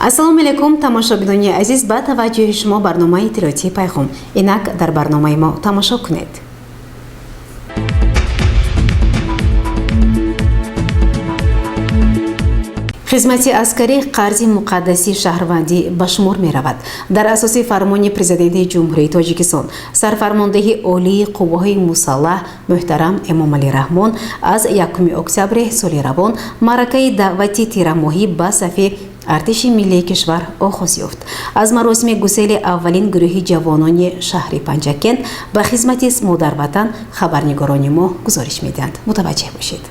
ассалому алайкум тамошобинони азиз, ба таваҷҷӯҳи шумо барномаи иттилоъотии пайғом. Инак дар барномаи мо тамошо кунед. хизмати аскарӣ қарзи муқаддаси шаҳрвандӣ ба шумор меравад. Дар асоси фармони президенти ҷумҳурии Тоҷикистон, сарфармондеҳи олии қувваҳои мусаллаҳ муҳтарам Эмомалӣ Раҳмон аз 1 октябри соли равон маъракаи даъвати тирамоҳӣ ба сафи артиши миллии кишвар оғоз ёфт. Аз маросими гусели аввалин гурӯҳи ҷавонони шаҳри Панҷакент ба хизмати модарватан хабарнигорони мо гузориш медиҳанд. Мутаваҷҷеҳ бошед.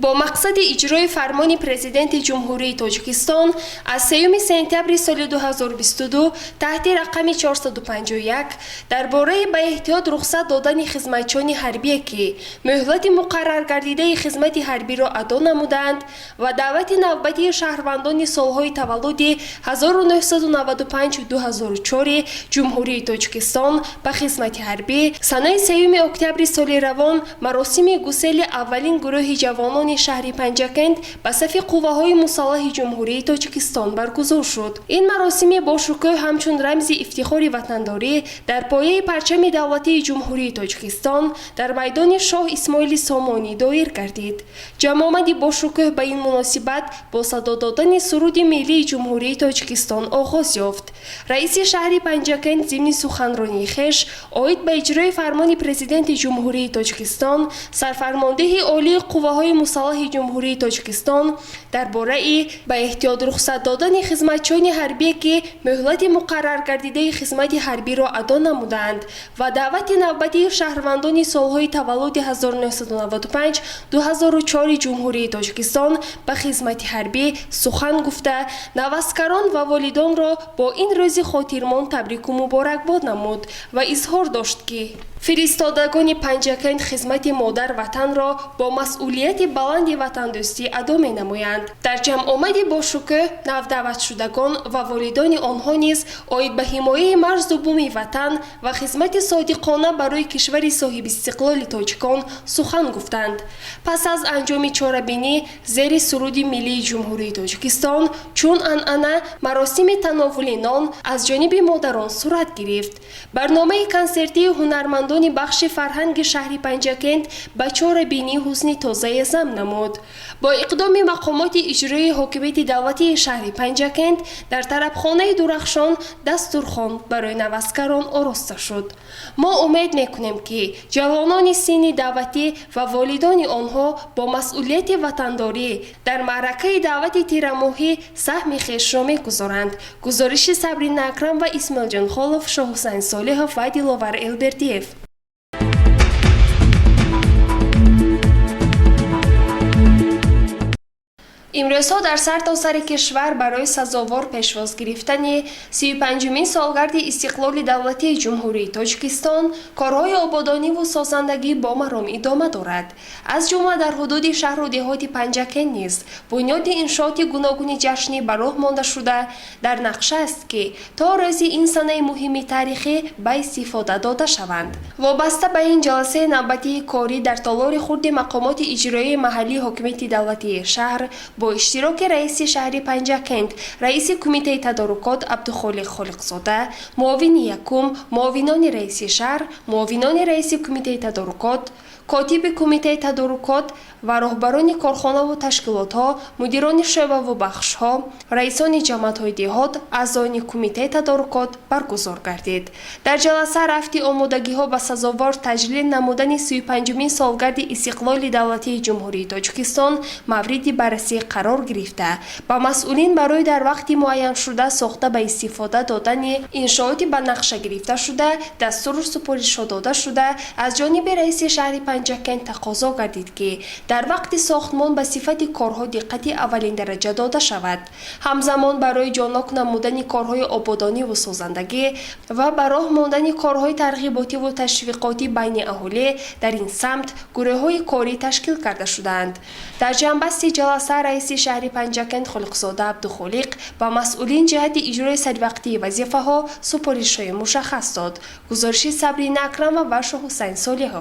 با مقصد اجرای فرمان پرزیدنت جمهوری تاجیکستان از 3 سپتامبر سال 2022 تحت رقم 451 درباره به احتیاط رخصت دادن خدمتچیان حربی که مهلت مقرر گردیده خدمت حربی را ادا نمودند و دعوت نوبتی شهروندان سالهای تولد 1995 و 2004 جمهوری تاجیکستان به خدمت حربی سنه 3 اکتبر سال روان مراسم گسیل اولین گروه جوانان شهر پنجکند به صف قوه‌های مسلح جمهوری تاجیکستان برگزار شد. این مراسم با شکوه همچون رمز افتخار وطنداری در پایه پرچم دولتی جمهوری تاجیکستان در میدان شاه اسماعیل سامانی دایر گردید. جمع آمدی با شکوه به این مناسبت با صدا دادن سرود ملی جمهوری تاجیکستان آغاز یافت. رئیس شهر پنجکند ضمن سخنرانی خویش عاید به اجرای فرمان پرزیدنت جمهوری تاجیکستان سرفرمانده عالی قوه‌های مسلح جمهوری تاجیکستان درباره به احتیاط رخصت دادن خدمتچیان حربی که مهلت مقرر گردیده خدمت حربی را ادا نمودند و دعوت نوبتی شهروندان سالهای تولد 1995 2004 جمهوری تاجیکستان به خدمت حربی سخن گفته نوسکران و والدان را با این روز خاطرمان تبریک و مبارکباد نمود و اظهار داشت که فرستادگان پنجکند خدمت مادر وطن را با مسئولیت بلند وطندوستی ادا می‌نمایند. در جمع آمد با شکوه نودعوت شدگان و والدان آنها نیز عاید به حمایه مرز بوم وطن و خدمت صادقانه برای کشور صاحب استقلال تاجیکان سخن گفتند. پس از انجام چاره‌بینی زیر سرود ملی جمهوری تاجیکستان چون عنعنه مراسم تناول نان از جانب مادران صورت گرفت. برنامه کنسرتی هنرمندان بخش فرهنگ شهر پنجکند به چاره‌بینی حسن تازه ضم نمود. با اقدام مقامات اجرایی حاکمیت دولتی شهر پنجکند در طربخانه درخشان دستورخوان برای نوسکران آراسته شد. ما امید میکنیم که جوانان سین دعوتی و والدان آنها با مسئولیت وطنداری در معرکه دعوت تیرماهی سهم خویش را میگذارند. گزارش صبرین اکرم و اسماعیل جان خالف، شاه حسین صالح و دلاور البردیف. امروزها در سرتاسر کشور برای سزاوار پیشواز گرفتن 35مین سالگرد استقلال دولتی جمهوری تاجیکستان کارهای آبادانی و سازندگی با مرام ادامه دارد. از جمله در حدود شهر و دهات پنجکند نیز بنیاد انشاءات گوناگون جشنی به راه مانده شده در نقشه است که تا روز این سنه مهم تاریخی به استفاده داده شوند. وابسته به این جلسه نوبتی کاری در تالار خورد مقامات اجرایی محلی حاکمیت دولتی شهر با اشتراک رئیس شهر پنجکند، رئیس کمیته تدارکات عبدالخالق خالقزاده، معاون یکم، معاونان رئیس شهر، معاونان رئیس کمیته تدارکات، کاتب کمیته تدارکات و راهبران کارخانه و تشکیلات‌ها، مدیران شعبه و بخش‌ها، رئیسان جماعت‌های دهات، اعضایان کمیته تدارکات برگزار گردید. در جلسه رفتی آمادگی‌ها به سزاوار تجلیل نمودن 35مین سالگرد استقلال دولتی جمهوری تاجیکستان مورد بررسی قرار گرفته. با مسئولین برای در وقت معین شده ساخته به استفاده دادن انشاءات به نقشه گرفته شده دستور سپارش داده شده از جانب رئیس شهر پنجکند تقاضا گردید که در وقت ساختمان به صفت کارها دقت اولین درجه داده شود. همزمان برای جانک نمودن کارهای آبادانی و سازندگی و به راه ماندن کارهای ترغیباتی و تشویقاتی بین اهالی در این سمت گروه‌های کاری تشکیل کرده شدند. در جنبست جلسه رئیس شهر پنجکند خالقزاده عبدالخالق با مسئولین جهت اجرای سروقتی وظیفه‌ها سپارش‌های مشخص داد. گزارش صبرین اکرم و شاه حسین صالح.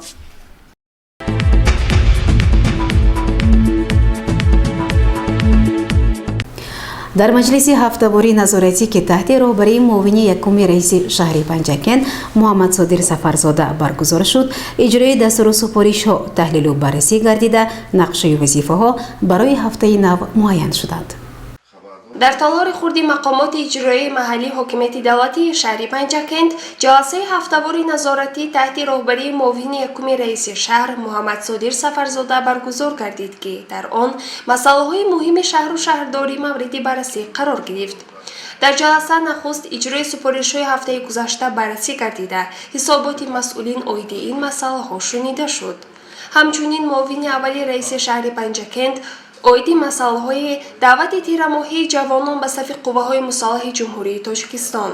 дар маҷлиси ҳафтавори назоратӣ ки таҳти роҳбарии муовини якуми раиси шаҳри Панҷакент Муҳаммад Содир Сафарзода баргузор шуд, иҷрои дастуру супоришҳо таҳлилу баррасӣ гардида, нақшаю вазифаҳо барои ҳафтаи нав муайян шуданд. дар талори хурди мақомоти иҷроии маҳаллии ҳокимияти давлатии шаҳри Панҷакент ҷаласаи ҳафтавори назоратӣ таҳти роҳбарии муовини якуми раиси шаҳр Муҳаммад Содир Сафарзода баргузор гардид ки дар он масъалаҳои муҳими шаҳру шаҳрдорӣ мавриди баррасӣ қарор гирифт. дар ҷаласа нахуст иҷрои супоришҳои ҳафтаи гузашта баррасӣ гардида, ҳисоботи масъулин оиди ин масъалаҳо шунида шуд. ҳамчунин муовини аввали раиси шаҳри Панҷакент оиди масъалаҳои даъвати тирамоҳии ҷавонон ба сафи қувваҳои мусаллаҳи ҷумҳурии Тоҷикистон,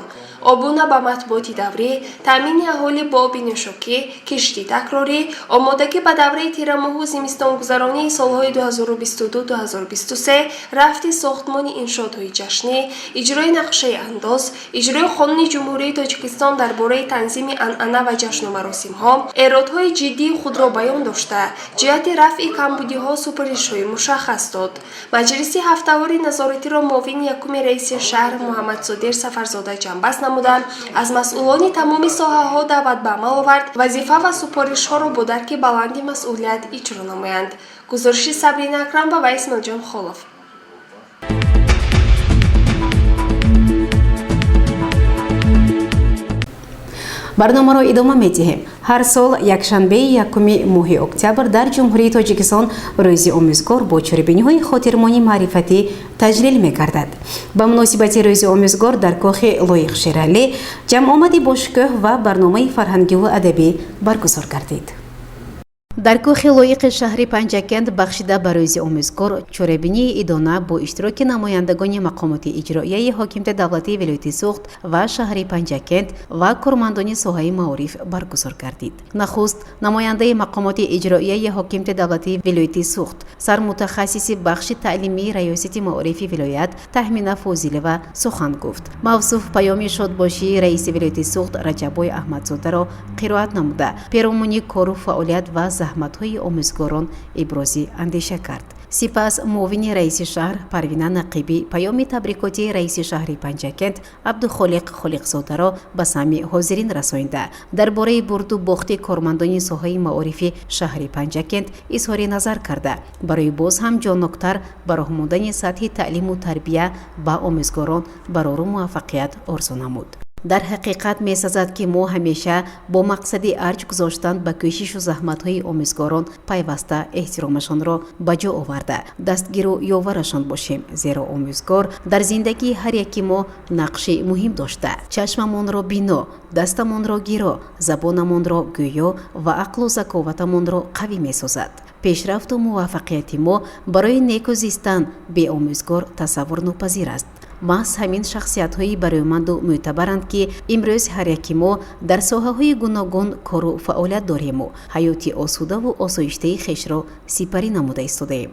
обуна ба матбуоти даврӣ, таъмини аҳолӣ бо оби нӯшокӣ, кишти такрорӣ, омодагӣ ба давраи тирамоҳу зимистонгузаронии солҳои 2022-2023, рафти сохтмони иншоотҳои ҷашнӣ, иҷрои нақшаи андоз, иҷрои қонуни ҷумҳурии Тоҷикистон дар бораи танзими анъана ва ҷашну маросимҳо, эродҳои ҷиддии худро баён дошта, ҷиҳати рафъи камбудиҳо супоришҳои мушаххас дод. маҷлиси ҳафтавори назоратиро муовини якуми раиси шаҳр Муҳаммад Содир Сафарзода ҷамъбаст намуда, аз масъулони тамоми соҳаҳо даъват ба амал овард, вазифа ва супоришҳоро бо дарки баланди масъулият иҷро намоянд. гузориши Сабрина Акрамова ва Исмоилҷон Холов. барномаро идома медиҳем. ҳар сол якшанбеи якуми моҳи октябр дар ҷумҳурии Тоҷикистон рӯзи омӯзгор бо чорабиниҳои хотирмони маърифатӣ таҷлил мегардад. ба муносибати рӯзи омӯзгор дар кохи Лоиқ Шералӣ ҷамъомади бошкӯҳ ва барномаи фарҳангиву адабӣ баргузор гардид. дар кӯхи лоиқи шаҳри Панҷакент бахшида ба рӯзи омӯзгор чорабинии идона бо иштироки намояндагони мақомоти иҷроияи ҳокимияти давлатии вилояти Суғд ва шаҳри Панҷакент ва кормандони соҳаи маориф баргузор гардид. нахуст намояндаи мақомоти иҷроияи ҳокимияти давлатии вилояти Суғд, сармутахассиси бахши таълимии раёсати маорифи вилоят Таҳмина Фозилова сухан гуфт. мавсуф паёми шодбошии раиси вилояти Суғд Раҷаббой Аҳмадзодаро қироат намуда, пиромони кору фаъолият ва заҳматҳои омӯзгорон ибрози андеша кард. сипас муовини раиси шаҳр Парвина Нақибӣ паёми табрикотии раиси шаҳри Панҷакент Абдухолиқ Холиқзодаро ба самъи ҳозирин расонда, дар бораи бурду бохти кормандони соҳаи маорифи шаҳри Панҷакент изҳори назар карда, барои боз ҳам ҷонноктар ба роҳ мондани сатҳи таълиму тарбия ба омӯзгорон барору муваффақият орзу намуд. дар ҳақиқат месазад ки мо ҳамеша бо мақсади арҷ гузоштан ба кӯшишу заҳматҳои омӯзгорон пайваста эҳтиромашонро ба ҷо оварда дастгиру ёварашон бошем, зеро омӯзгор дар зиндагии ҳар яки мо нақши муҳим дошта, чашмамонро бино, дастамонро гиро, забонамонро гӯё ва ақлу заковатамонро қавӣ месозад. пешрафту муваффақияти мо барои неку зистан бе омӯзгор тасаввур нопазир аст. маҳз ҳамин шахсиятҳои бароиманду мӯътабаранд ки имрӯз ҳар яки мо дар соҳаҳои гуногун кору фаъолият дорему ҳаёти осудаву осоиштаи хешро сипарӣ намуда истодаем.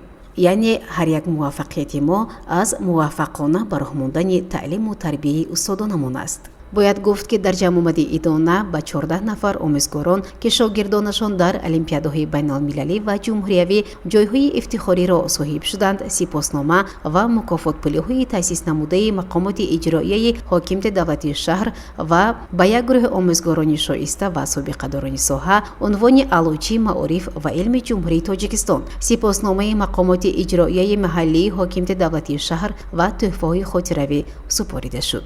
яъне ҳар як муваффақияти мо аз муваффақона ба роҳ мондани таълиму тарбияи устодонамон аст. бояд гуфт ки дар ҷамъомади идона ба 14 нафар омӯзгорон ки шогирдонашон дар олимпиадаҳои байналмилалӣ ва ҷумҳуриявӣ ҷойҳои ифтихориро соҳиб шуданд, сипоснома ва мукофотпулиҳои таъсис намудаи мақомоти иҷроияи ҳокимияти давлатии шаҳр ва ба як гурӯҳи омӯзгорони шоиста ва собиқадорони соҳа унвони аълочии маориф ва илми ҷумҳурии Тоҷикистон, сипосномаи мақомоти иҷроияи маҳаллии ҳокимияти давлатии шаҳр ва тӯҳфаҳои хотиравӣ супорида шуд.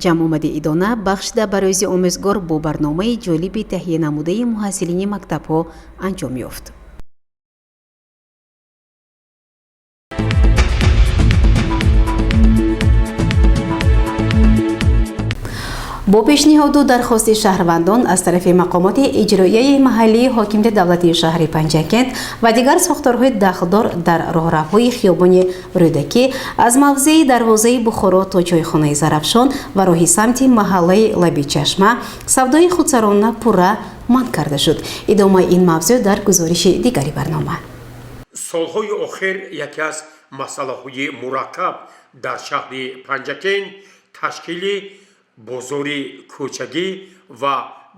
ҷамъомади идона бахшида ба рӯзи омӯзгор бо барномаи ҷолиби таҳия намудаи муҳассилини мактабҳо анҷом ёфт. бо пешниҳоду дархости шаҳрвандон аз тарафи мақомоти иҷроияи маҳаллии ҳокимияти давлатии шаҳри Панҷакент ва дигар сохторҳои дахлдор дар роҳравҳои хиёбони Рӯдакӣ аз мавзеи дарвозаи Бухоро то чойхонаи Зарафшон ва роҳи самти маҳаллаи Лаби Чашма савдои худсарона пурра манъ карда шуд. идомаи ин мавзӯъ дар гузориши дигари барнома. солҳои охир яке аз масъалаҳои мураккаб дар шаҳри Панҷакент ташкили бозори кӯчагӣ ва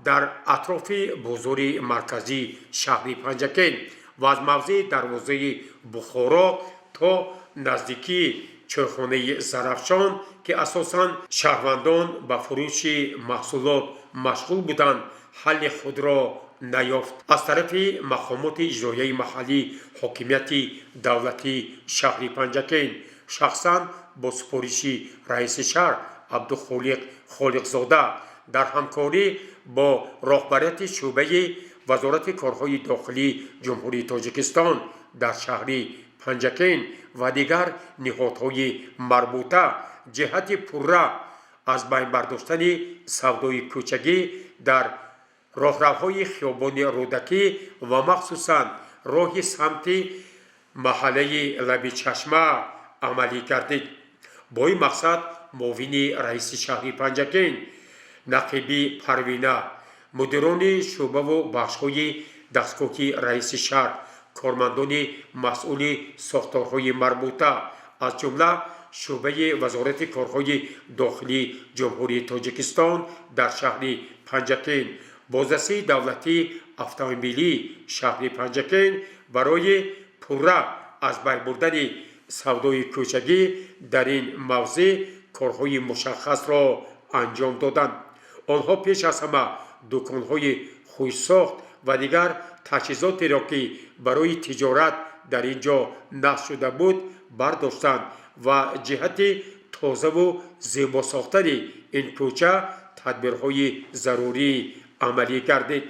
дар атрофи бозори марказии шаҳри Панҷакент ва аз мавзеи дарвозаи Бухоро то наздикии چایخانه زرافشان که اساساً شهروندان به فروش محصولات مشغول بودند حل خود را نیافت. از طرف مقامات اجرایی محلی حاکمیت دولتی شهر پنجکین شخصاً با سپارش رئیس شهر عبدالخالق خالقزاده در همکاری با رهبریت شعبه وزارت کارهای داخلی جمهوری تاجیکستان در شهر پنجکین و دیگر نهادهای مربوطه جهت پوره از بین برداشتن سودای کوچگی در راهروهای خیابان رودکی و مخصوصاً راه سمت محله لب چشمه عملی گردید. با این مقصد معاون رئیس شهر پنجکین نقیبی پروینه، مدیران شعبه و بخش‌های دستگاه رئیس شهر، کارمندان مسئول ساختارهای مربوطه از جمله شعبه وزارت کارهای داخلی جمهوری تاجیکستان در شهر پنجکین، بازرسی دولتی اتومبیلی شهر پنجکین برای پوره از بین بردن سودای کوچگی در این موضوع کارهای مشخص را انجام دادند. آنها پیش از همه دکانهای خوشساخت و دیگر تجهیزاتی را که برای تجارت در اینجا نصب شده بود برداشتند و جهت تازه و زیبا ساختن این کوچه تدبیرهای ضروری عملی گردید.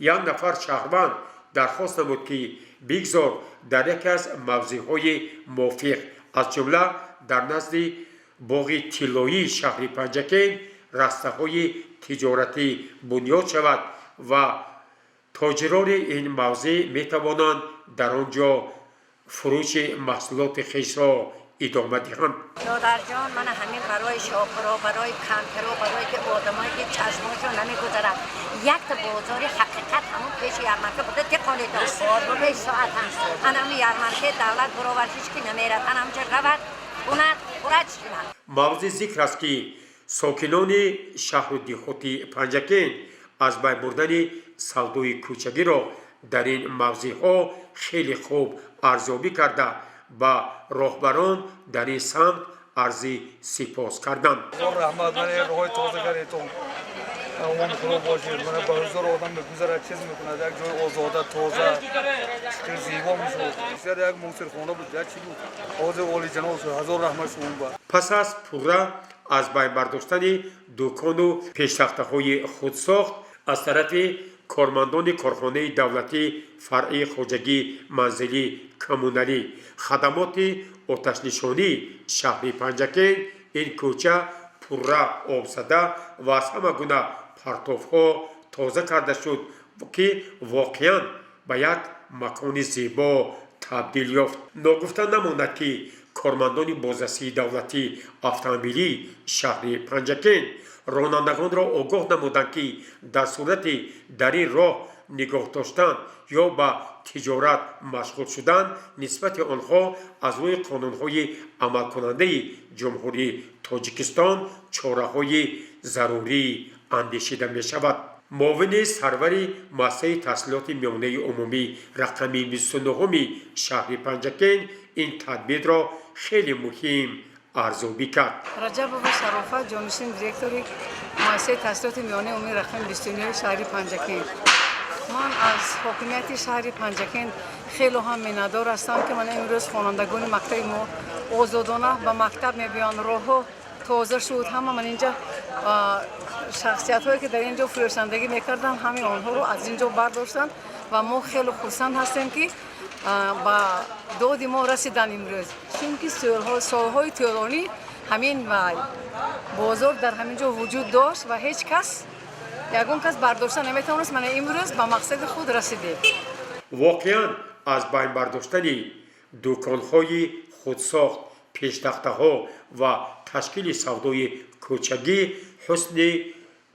یک نفر شهروند درخواست نمود که بگذار در یکی از موضعهای موافق از جمله در نزد باغ طلایی شهر پنجکین رسته‌های تجارتی بنیاد شود و تاجران این موضع می توانند در آنجا فروش محصولات خویش را ادامه دهند. برادر جان، من همین برای شاپرا، برای کانترا، برای که آدمایی که چشماشون نمیگذرن یک تا بازار حقیقت همون پیش یرمنکه بوده تقانی داشت به ساعت هست انم یرمنکه دولت براورشش که نمیرد انم جا رود اونت خورج شدن. موضوع ذکر است که ساکنان شهر و دیهاتی پنجکین از بین بردن سودای کوچگی را در این موضوعها خیلی خوب ارزیابی کرده با راهبران در این سمت عرض سپاس کردند. رحمت من روی تازه کردم. اون خدا باشه من با هزار آدم میگذره چیز میکنه یک جای آزاده تازه که زیبا میشه. بسیار یک موسیقی خانه بود چی بود. آز اولی جناب هزار رحمت شما با. پس از پوره از بین برداشتن دکان و پیشتخته‌های خودساخت از طرف کارمندان کارخانه دولتی فرع خواجگی منزلی کمونالی خدمات آتش‌نشانی شهر پنجکین این کوچه پوره آب زده و از همه گونه پرتوها تازه کرده شد که واقعاً به یک مکان زیبا تبدیل یافت. ناگفته نماند که کارمندان بازرسی دولتی اتومبیلی شهر پنجکین رانندگان را آگاه نمودند که در صورت در این راه نگاه داشتن یا به تجارت مشغول شدن نسبت آنها از روی قانونهای عمل کننده جمهوری تاجیکستان چاره‌های ضروری اندیشیده می شود. معاون سرور مؤسسه تحصیلات میانه عمومی رقم 29 شهر پنجکین این تدبیر را خیلی مهم ارزیابی کرد. رجب و شرافت جانشین دیرکتوری مؤسسه تحصیلات میانه عمومی رقم 29 شهر پنجکین. من از حکومت شهر پنجکین خیلی هم منادار هستم که من امروز خوانندگان مکتب ما آزادانه به مکتب میبیان راه تازه شد. همه من اینجا شخصیت هایی که در اینجا فروشندگی میکردن همه آنها رو از اینجا برداشتن و ما خیلی خرسند هستیم که با داد ما رسیدن امروز، چون سالهای طولانی همین بازار در همینجا وجود داشت و هیچ کس یگان کس برداشتن نمیتونست. من امروز به مقصد خود رسیدیم. واقعا از بین برداشتن دکان‌های خودساخت، پیشتخته‌ها و تشکیل سودای کوچگی حسن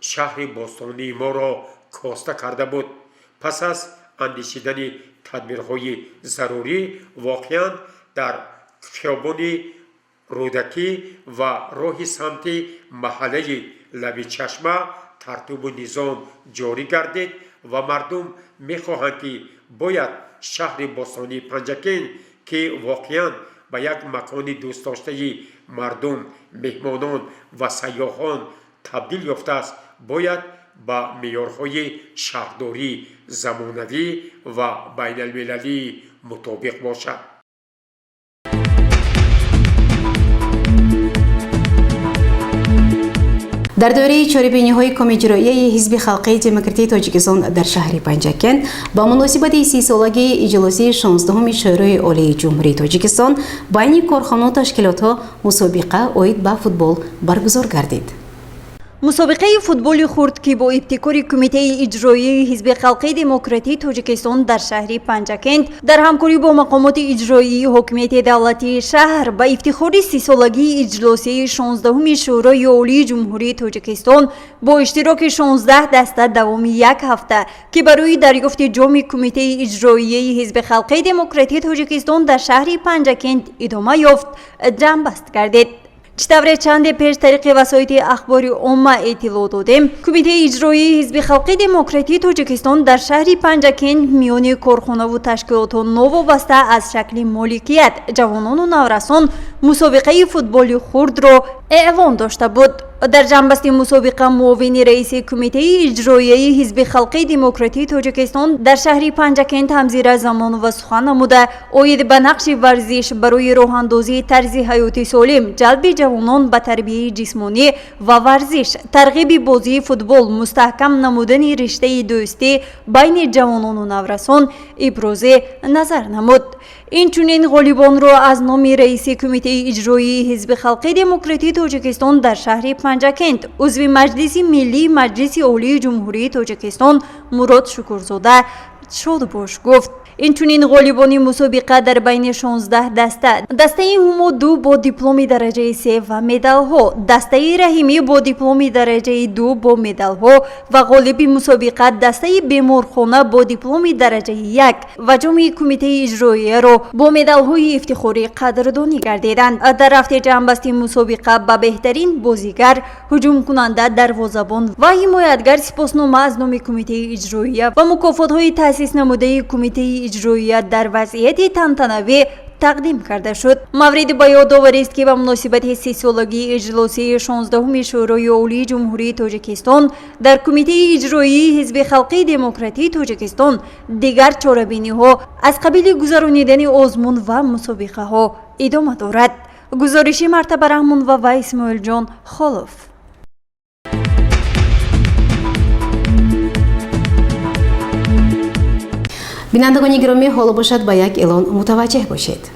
شهر باستانی ما را کاسته کرده بود. پس از اندیشیدن تدبیرهای ضروری واقعا در خیابان رودکی و راه سمت محله لب چشمه ترتیب و نظام جاری گردید و مردم میخواهند که باید شهر باستانی پنجکین که واقعا به یک مکان دوست داشته مردم، مهمانان و سیاحان تبدیل یافته است، باید با معیارهای شهرداری زمانوی و بین المللی مطابق باشد. در دوره چاره‌بینی‌های کمیته اجرایی حزب خلقی دموکراتی تاجیکستان در شهر پنجکند با مناسبت 30 سالگی اجلاسی 16 شورای عالی جمهوری تاجیکستان بین کارخانه و تشکیلات‌ها مسابقه اوید با فوتبال برگزار گردید. مسابقه فوتبال خرد که با ابتکار کمیته اجرایی حزب خلقی دموکراتی تاجیکستان در شهر پنجکند در همکاری با مقامات اجرایی حکومت دولتی شهر با افتخار 30 سالگی اجلاسی 16 شورای عالی جمهوری تاجیکستان با اشتراک 16 دسته دوام یک هفته که برای دریافت جام کمیته اجرایی حزب خلقی دموکراتی تاجیکستان در شهر پنجکند ادامه یافت جنبست گردید. چطور چند پیش طریق وسایل اخباری عامه اطلاع دادیم کمیته اجرایی حزب خلقی دموکراتی تاجیکستان در شهر پنجکند میان کارخانه و تشکیلات نوابسته از شکل مالکیت جوانان و نورسان مسابقه فوتبال خرد را اعلان داشته بود. در جنبسته مسابقه معاون رئیس کمیته اجرایی حزب خلقی دموکراتی تاجیکستان در شهر پنجکند همزیر زمان و سخن نموده اوید به نقش ورزش برای راه اندازی طرز حیات سالم، جلب جوانان به تربیت جسمانی و ورزش، ترغیب بازی فوتبال، مستحکم نمودن رشته دوستی بین جوانان و نورسان ابراز نظر نمود. این چنین غالبان را از نام رئیس کمیته اجرایی حزب خلقی دموکراتی تاجیکستان در شهر پنجکند عضو مجلس ملی مجلس عالی جمهوری تاجیکستان مراد شکرزاده شاد باش گفت. این چنین غالبان مسابقه در بین 16 دسته همو 2 با دیپلم درجه 3 و مدال ها، دسته رحیمی با دیپلم درجه 2 با مدال ها و غالب مسابقه دسته بیمارخانه با دیپلم درجه 1 و جام کمیته اجرایی را با مدال های افتخاری قدردانی گردیدند. در رفت جنبسته مسابقه به بهترین بازیگر، هجوم کننده، دروازه‌بان و حمایتگر سپاسنامه از نام کمیته اجرایی و مکافات های تأسیس نموده کمیته اجرایی در وضعیت تنتنوی تقدیم کرده شد. مورد به یادآوری است که به مناسبت 30 سالگی اجلاسی 16 شورای عالی جمهوری تاجیکستان در کمیته اجرایی حزب خلقی دموکراتی تاجیکستان دیگر چاره‌بینی‌ها از قبیل گذرانیدن آزمون و مسابقه ها ادامه دارد. گزارش مرتبه رحمان و اسماعیل جان خالف. بینندگان گرامی، حالا باشد با یک اعلان متوجه باشید.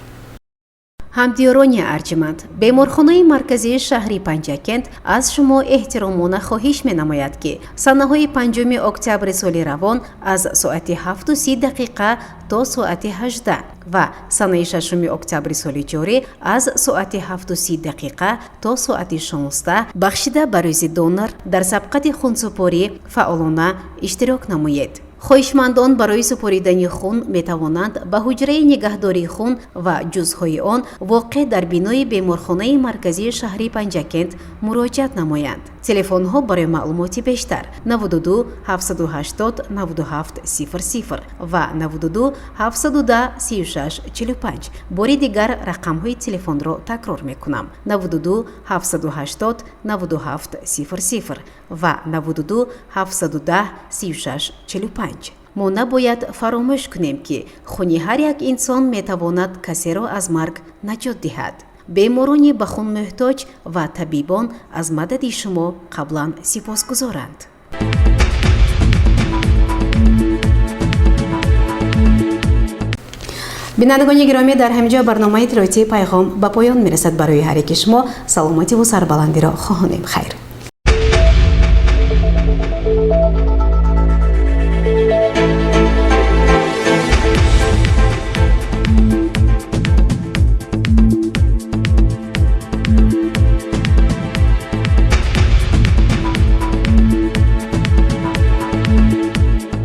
همدیاران ارجمند، بیمارخانه مرکزی شهر پنجکند از شما احترامانه خواهش می نماید که سنه‌های 5 اکتبر سال روان از ساعت 7:30 تا ساعت 18 و سنه 6 اکتبر سال جاری از ساعت 7:30 تا ساعت 16 بخشیده برای دونر در سبقت خونسپاری فعالانه اشتراک نمایید. خواهشمندان برای سپاریدن خون می توانند به حجره نگهداری خون و جزهای آن واقع در بینای بیمارخانه مرکزی شهر پنجکند مراجعت نمایند. تلفن ها برای معلومات بیشتر 92 780 97 00 و 92 710 36 45. باری دیگر رقم های تلفن را تکرار می کنم 92 780 97 00 و 92 710 36 45. ما نباید فراموش کنیم که خون هر یک انسان می تواند کسی را از مرگ نجات دهد. بیماران به خون محتاج و طبیبان از مدد شما قبلا سپاسگزارند. بینندگان گرامی، در همینجا برنامه تلویزیونی پیغام به پایان میرسد. برای هر یک شما سلامتی و سربلندی را خواهانیم. خیر.